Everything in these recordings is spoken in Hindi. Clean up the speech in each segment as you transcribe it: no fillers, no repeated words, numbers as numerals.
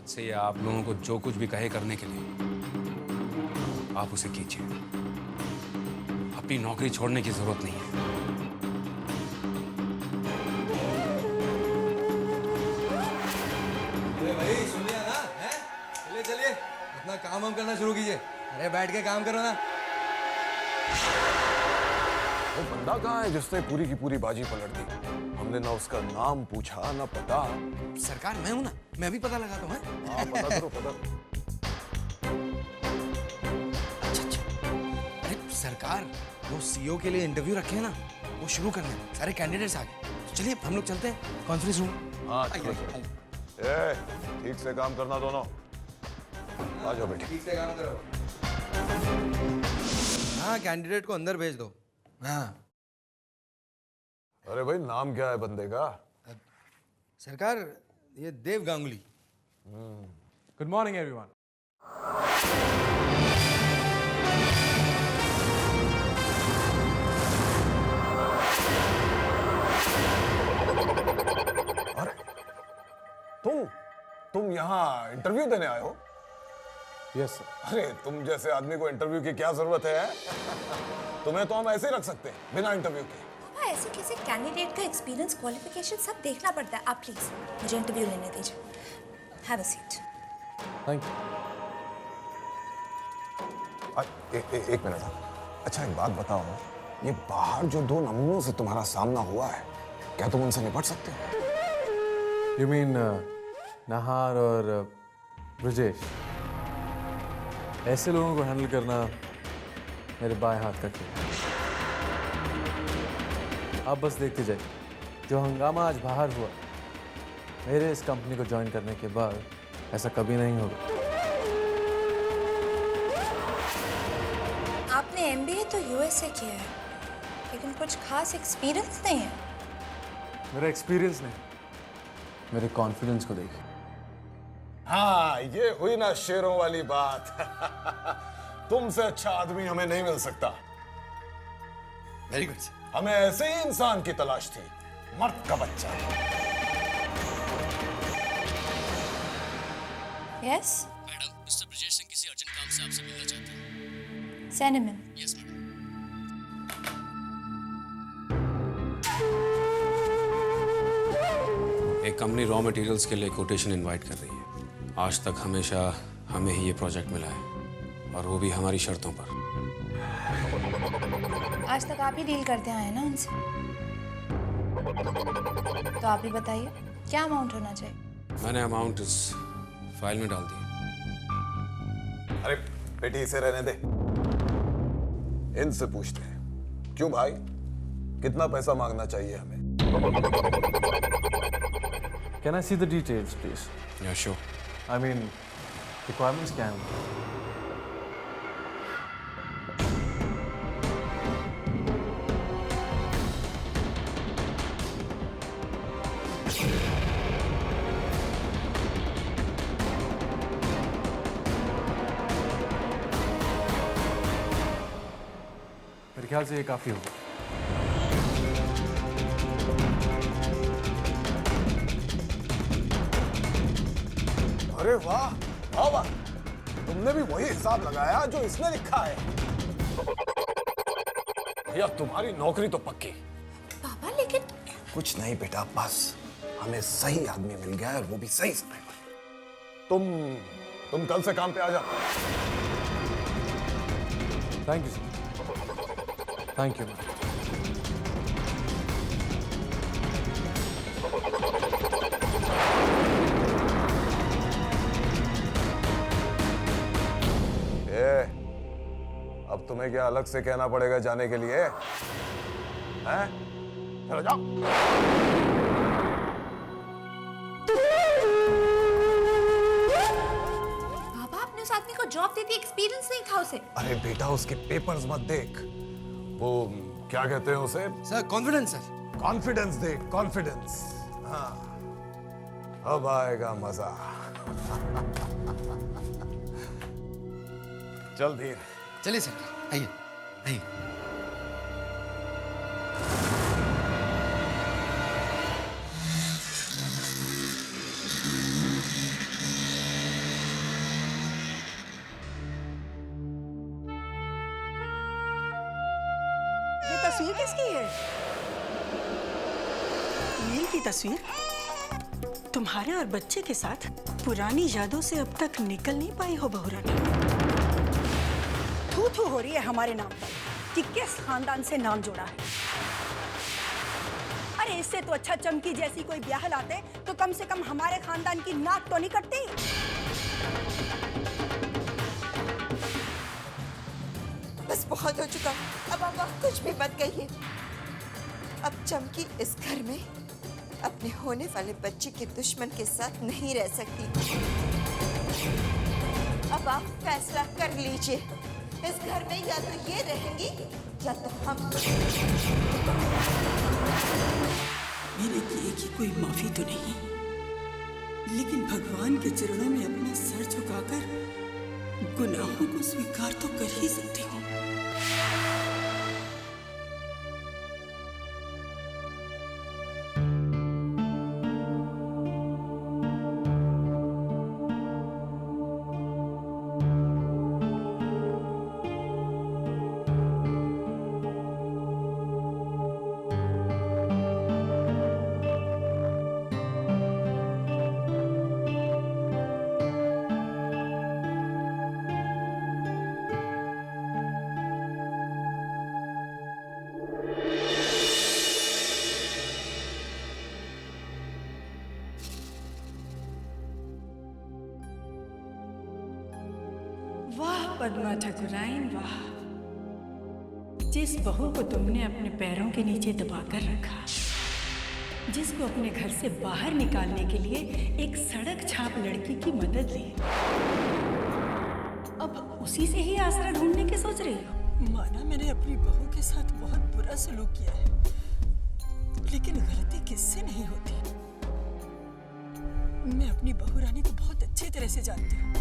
से ये आप लोगों को जो कुछ भी कहे करने के लिए आप उसे कीजिए। अपनी नौकरी छोड़ने की जरूरत नहीं है। अरे भाई सुन लिया ना? हैं? चलिए चलिए अपना काम हम करना शुरू कीजिए। अरे बैठ के काम करो ना। वो बंदा कहाँ है जिसने पूरी की पूरी बाजी पलट दी? हमने ना उसका नाम पूछा ना पता। सरकार मैं हूं ना, मैं भी पता लगाता हूँ। हाँ पता करो पता। अच्छा। अरे सरकार, वो सीईओ के लिए इंटरव्यू रखे हैं ना, वो शुरू करने हैं। सारे कैंडिडेट्स आ गए। तो चलिए हम लोग चलते हैं कॉन्फ्रेंस रूम। हाँ आइए, चलो। आइए। ए, ठीक से काम करना दोनों। आ जाओ बेटे। ठीक से काम करो। हाँ कैंडिडेट को अंदर भेज दो। हाँ अरे भाई नाम क्या है बंदे का? सरकार, ये देव गांगुली। Good morning, everyone. अरे तुम यहाँ इंटरव्यू देने आए हो? Yes, sir. अरे तुम जैसे आदमी को इंटरव्यू की क्या जरूरत है? तुम्हें तो हम ऐसे ही रख सकते हैं बिना इंटरव्यू के। पापा ऐसे कैसे कैंडिडेट का एक्सपीरियंस क्वालिफिकेशन सब देखना पड़ता है। आप प्लीज मुझे इंटरव्यू लेने दीजिए। Have a seat. Thank you. एक मिनट। अच्छा एक बात बताओ, ये बाहर जो दो नमूनों से तुम्हारा सामना हुआ है, क्या तुम उनसे निपट सकते हो? You mean नहार और ब्रजेश? ऐसे लोगों को हैंडल करना मेरे बाएं हाथ का खेल है। आप बस देखते जाइए, जो हंगामा आज बाहर हुआ, मेरे इस कंपनी को ज्वाइन करने के बाद ऐसा कभी नहीं होगा। आपने एमबीए तो यूएस से किया है, लेकिन कुछ खास एक्सपीरियंस नहीं है। मेरा एक्सपीरियंस नहीं, मेरे कॉन्फिडेंस को देखिए। हाँ ये हुई ना शेरों वाली बात। तुमसे अच्छा आदमी हमें नहीं मिल सकता। Very good. हमें ऐसे ही इंसान की तलाश थी, मर्द का बच्चा। Yes madam, mister Brajesh Singh किसी अर्जेंट काम से आपसे मिलना चाहते हैं। Send him in. Yes madam. एक कंपनी रॉ मटेरियल्स के लिए कोटेशन इनवाइट कर रही है। आज तक हमेशा हमें ही ये प्रोजेक्ट मिला है, और वो भी हमारी शर्तों पर। आज तक आप ही डील करते आए हैं ना उनसे, तो आप ही बताइए क्या अमाउंट होना चाहिए। मैंने अमाउंट इस फाइल में डाल दी। अरे बेटी इसे रहने दे, इनसे पूछते हैं। क्यों भाई, कितना पैसा मांगना चाहिए हमें? Can I see the details, please? या श्योर। I mean, requirements क्या हैं? मेरे ख्याल से ये काफी होगा। अरे वाह वाह वाह, तुमने भी वही हिसाब लगाया जो इसने लिखा है। भैया तुम्हारी नौकरी तो पक्की। पापा लेकिन कुछ नहीं बेटा, बस हमें सही आदमी मिल गया है, और वो भी सही समय पर। तुम कल से काम पे आ जाओ। Thank you, sir. Thank you. अब तुम्हें क्या अलग से कहना पड़ेगा जाने के लिए? हैं? चलो जाओ। पापा आपने उस आदमी को जॉब दे दी, एक्सपीरियंस नहीं था उसे। अरे बेटा उसके पेपर्स मत देख, वो क्या कहते हैं उसे? Sir confidence sir. कॉन्फिडेंस देख, कॉन्फिडेंस। हाँ अब आएगा मजा। चल धीर। चलिए सर, आइए आइए। तस्वीर किसकी है? नील की तस्वीर? तुम्हारे और बच्चे के साथ पुरानी यादों से अब तक निकल नहीं पाई हो बहू रानी। थू थू हो रही है हमारे नाम पर कि किस खानदान से नाम जोड़ा है। अरे इससे तो अच्छा चमकी जैसी कोई ब्याह लाते तो कम से कम हमारे खानदान की नाक तो नहीं कटती। बस बहुत हो चुका, अब आप कुछ भी मत कहिए। अब चमकी इस घर में अपने होने वाले बच्चे के दुश्मन के साथ नहीं रह सकती। अब आप फैसला कर लीजिए, इस घर में या तो ये रहेंगी या तो हम। मेरे किए की कोई माफी तो नहीं, लेकिन भगवान के चरणों में अपना सर झुकाकर गुनाहों को स्वीकार तो कर ही सकती हूँ। वाह पद्मा ठाकुराइन वाह, जिस बहू को तुमने अपने पैरों के नीचे दबाकर रखा, जिसको अपने घर से बाहर निकालने के लिए एक सड़क छाप लड़की की मदद ली, अब उसी से ही आसरा ढूंढने की सोच रही हो? माना मैंने अपनी बहू के साथ बहुत बुरा सलूक किया है, लेकिन गलती किससे नहीं होती। मैं अपनी बहू रानी को बहुत अच्छी तरह से जानती हूँ,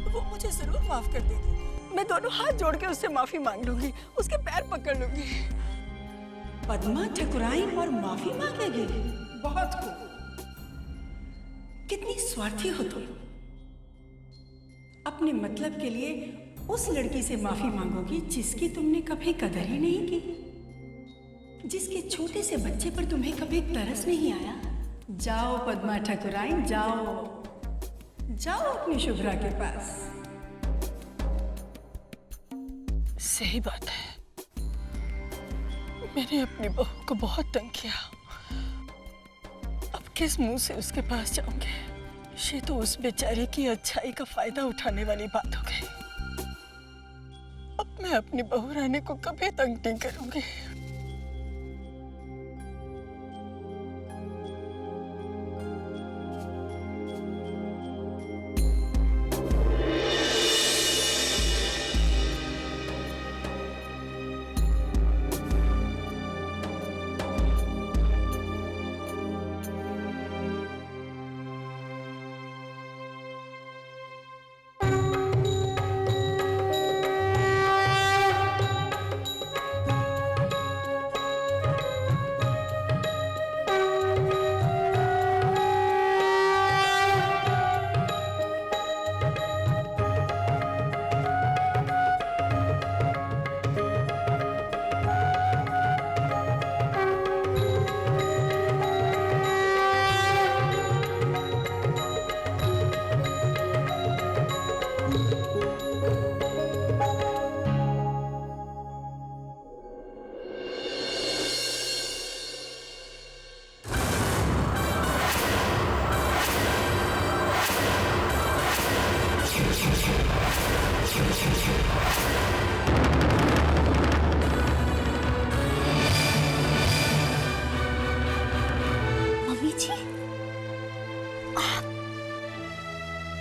वो मुझे जरूर माफ कर देगी। मैं दोनों हाथ जोड़ के उससे माफी मांग लूंगी, उसके पैर पकड़ लूंगी। पद्मा ठाकुराइन और माफी मांगेगी? बहुत खूब। कितनी स्वार्थी हो तुम। अपने मतलब के लिए उस लड़की से माफी मांगोगी जिसकी तुमने कभी कदर ही नहीं की, जिसके छोटे से बच्चे पर तुम्हें कभी तरस नहीं आया। जाओ पद्मा ठाकुराइन, जाओ जाओ अपनी शुभ्रा के पास। सही बात है, मैंने अपनी बहू को बहुत तंग किया। अब किस मुंह से उसके पास जाऊंगे? ये तो उस बेचारे की अच्छाई का फायदा उठाने वाली बात हो गई। अब मैं अपनी बहू रानी को कभी तंग नहीं करूंगी।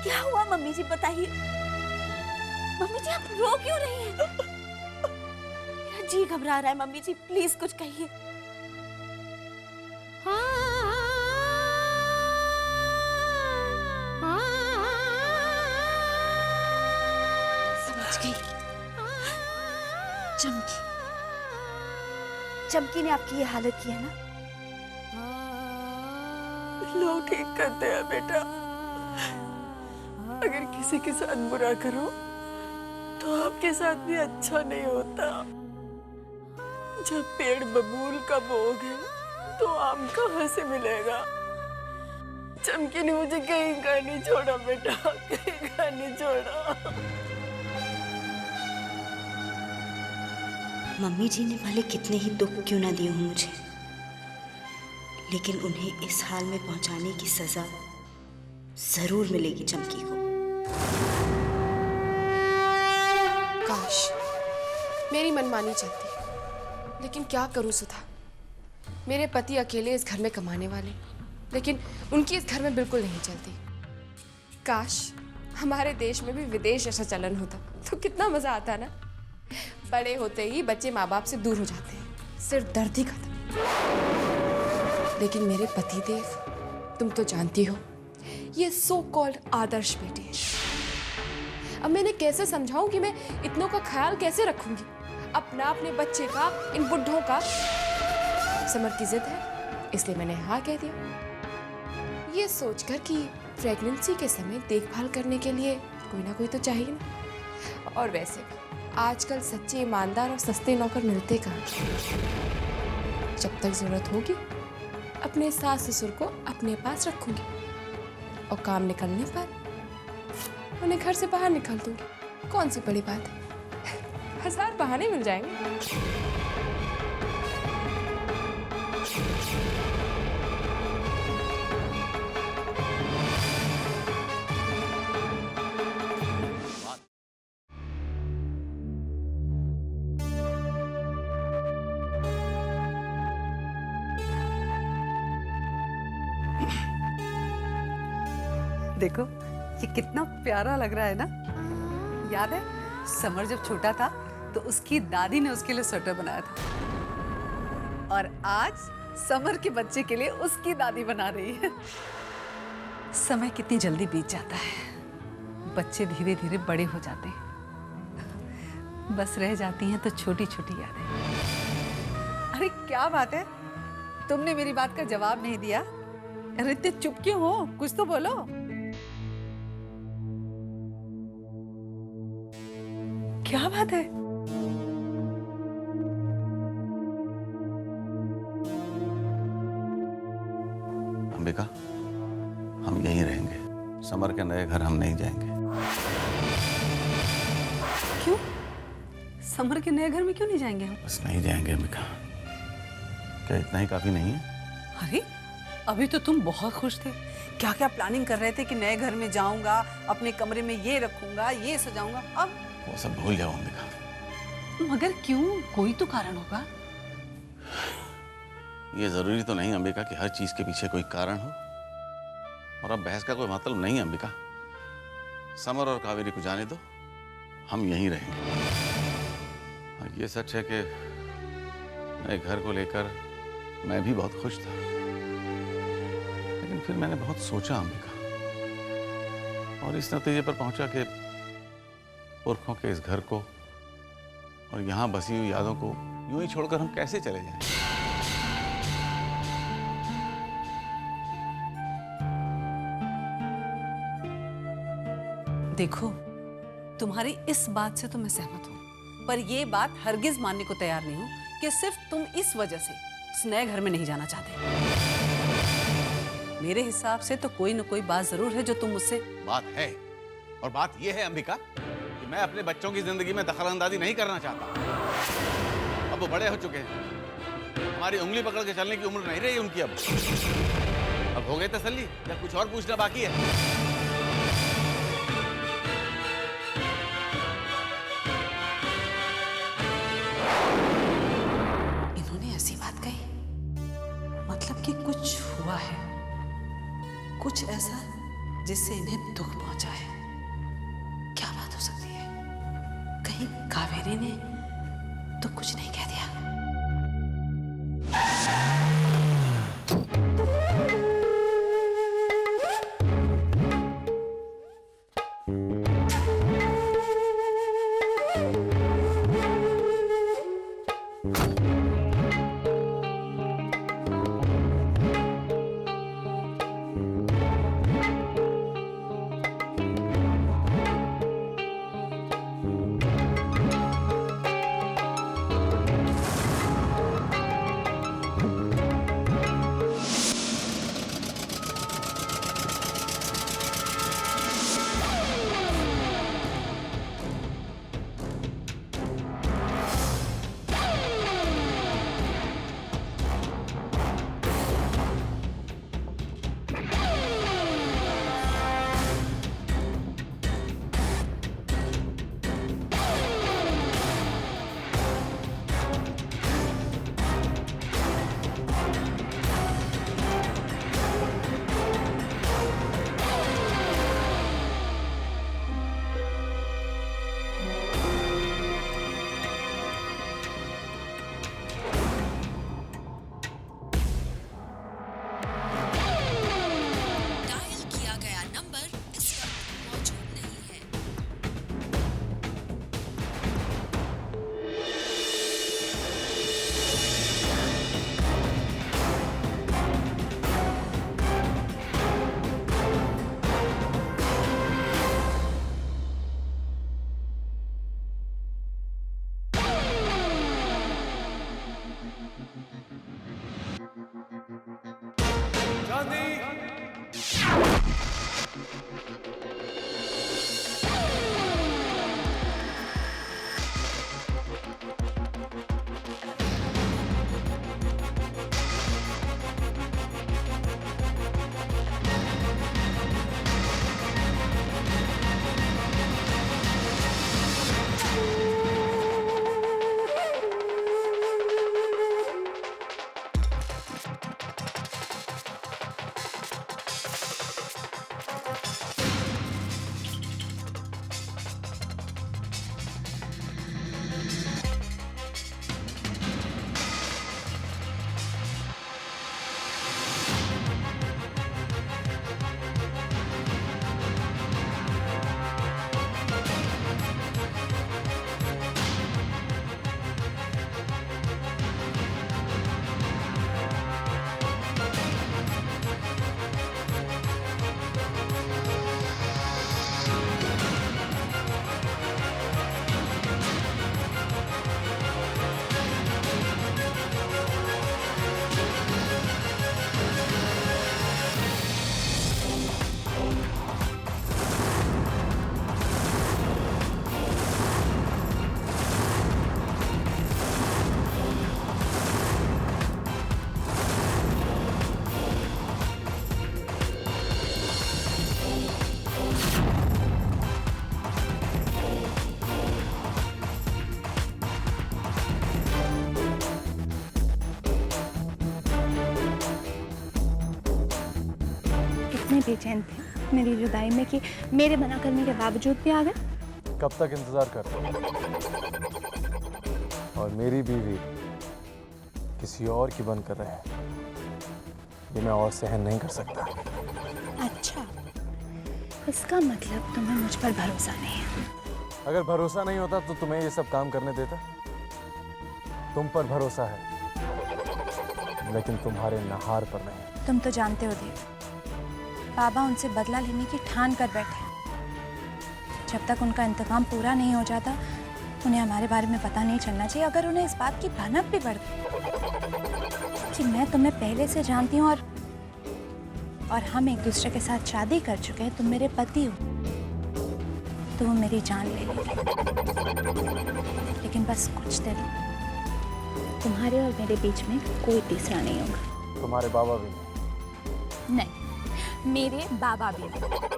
क्या हुआ मम्मी जी, बताइए। मम्मी जी आप रो क्यों रही हैं? मेरा जी घबरा रहा है मम्मी जी, प्लीज कुछ कहिए। समझ गई, चमकी चमकी ने आपकी ये हालत की है ना? लोग ठीक करते हैं बेटा, अगर किसी के साथ बुरा करो तो आपके साथ भी अच्छा नहीं होता। जब पेड़ बबूल का बोग है तो आम कहाँ से मिलेगा? चमकी ने मुझे कहीं का नहीं छोड़ा बेटा, कहीं का नहीं छोड़ा। मम्मी जी ने भले कितने ही दुख क्यों ना दिए हों मुझे, लेकिन उन्हें इस हाल में पहुंचाने की सजा जरूर मिलेगी चमकी को। काश मेरी मनमानी चलती, लेकिन क्या करूं सुधा। मेरे पति अकेले इस घर में कमाने वाले, लेकिन उनकी इस घर में बिल्कुल नहीं चलती। काश हमारे देश में भी विदेश ऐसा चलन होता तो कितना मजा आता ना। बड़े होते ही बच्चे माँ बाप से दूर हो जाते हैं, सिर्फ दर्द ही खत्म। लेकिन मेरे पति देव, तुम तो जानती हो, ये सो कॉल्ड आदर्श बेटे हैं। अब मैंने कैसे समझाऊं कि मैं इतनों का ख्याल कैसे रखूंगी, अपना, अपने बच्चे का, इन बुढ़ों का। समर की जिद है, इसलिए मैंने हाँ कह दिया, ये सोचकर कि प्रेगनेंसी के समय देखभाल करने के लिए कोई ना कोई तो चाहिए ना। और वैसे भी आजकल सच्चे, ईमानदार और सस्ते नौकर मिलते कहाँ। जब तक जरूरत होगी अपने सास ससुर को अपने पास रखूंगी, और काम निकलने पर उन्हें घर से बाहर निकाल दूंगी। कौन सी बड़ी बात है, 1000 बहाने मिल जाएंगे। देखो ये कितना प्यारा लग रहा है ना। याद है समर जब छोटा था तो उसकी दादी ने उसके लिए स्वेटर बनाया था, और आज समर के बच्चे के लिए उसकी दादी बना रही है। समय कितनी जल्दी बीत जाता है, बच्चे धीरे धीरे बड़े हो जाते हैं, बस रह जाती हैं तो छोटी छोटी यादें। अरे क्या बात है, तुमने मेरी बात का जवाब नहीं दिया। अरे इतने चुप क्यों हो, कुछ तो बोलो। क्या बात है? अंबिका, हम यहीं रहेंगे। समर के नए घर हम नहीं जाएंगे। क्यों? समर के नए घर में क्यों नहीं जाएंगे हम? बस नहीं जाएंगे अंबिका। क्या इतना ही काफी नहीं है? अरे अभी तो तुम बहुत खुश थे, क्या क्या प्लानिंग कर रहे थे कि नए घर में जाऊंगा, अपने कमरे में ये रखूंगा, ये सजाऊंगा। अब वो सब भूल जाओ अंबिका। मगर क्यों? कोई तो कारण होगा। ये जरूरी तो नहीं अंबिका कि हर चीज के पीछे कोई कारण हो, और अब बहस का कोई मतलब नहीं है अंबिका। समर और कावेरी को जाने दो, हम यहीं रहेंगे। और ये सच है कि नए घर को लेकर मैं भी बहुत खुश था, लेकिन फिर मैंने बहुत सोचा अंबिका, और इस नतीजे पर पहुंचा कि पुरखों के इस घर को और यहां बसी हुई यादों को यूं ही छोड़कर हम कैसे चले जाएं? देखो, तुम्हारी इस बात से तो मैं सहमत हूँ, पर ये बात हरगिज मानने को तैयार नहीं हूँ कि सिर्फ तुम इस वजह से उस नए घर में नहीं जाना चाहते। मेरे हिसाब से तो कोई न कोई बात जरूर है जो तुम मुझसे। बात है, और बात यह है अंबिका कि मैं अपने बच्चों की जिंदगी में दखलंदाजी नहीं करना चाहता। अब वो बड़े हो चुके हैं, हमारी उंगली पकड़ के चलने की उम्र नहीं रही उनकी। अब हो गए तसल्ली, या कुछ और पूछना बाकी है? ऐसी बात कही, मतलब कि कुछ हुआ है, कुछ ऐसा जिससे इन्हें दुख पहुंचा है। क्या बात हो सकती है? कहीं कावेरी ने तो कुछ नहीं कह दिया? बेचैन थे मेरी जुदाई में कि मेरे मना करने के बावजूद भी आ गए। कब तक इंतजार करते? और मेरी बीवी किसी और की बन कर रहे हैं, ये मैं और सहन नहीं कर सकता। अच्छा, इसका मतलब तुम्हें मुझ पर भरोसा नहीं है। अगर भरोसा नहीं होता तो तुम्हें ये सब काम करने देता? तुम पर भरोसा है, लेकिन तुम्हारे नहार पर नहीं। तुम तो जानते हो देव, बाबा उनसे बदला लेने की ठान कर बैठे। जब तक उनका इंतकाम पूरा नहीं हो जाता, उन्हें हमारे बारे में पता नहीं चलना चाहिए। अगर उन्हें इस बात की भनक भी बढ़ गई कि मैं तुम्हें पहले से जानती हूँ और हम एक दूसरे के साथ शादी कर चुके हैं, तुम मेरे पति हो, तो वो मेरी जान ले लेंगे। लेकिन बस कुछ दिन तुम्हारे और मेरे बीच में कोई तीसरा नहीं होगा। तुम्हारे बाबा भी नहीं, मेरे बाबा भी नहीं।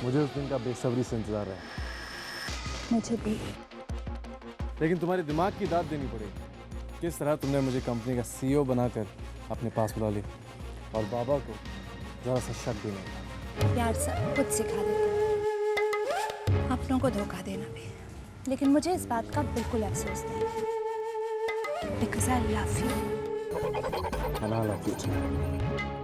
मुझे उस दिन का बेसब्री से इंतजार है। मुझे भी। लेकिन तुम्हारे दिमाग की दाद देनी पड़ेगी। किस तरह तुमने मुझे कंपनी का सीईओ बनाकर अपने पास बुला लिया, और बाबा को जरा सा शक भी नहीं। प्यार सब खुद सिखा देते हैं, अपनों को धोखा देना भी। लेकिन मुझे इस बात का बिल्कुल अफसोस नहीं, because I love you. And I love you too.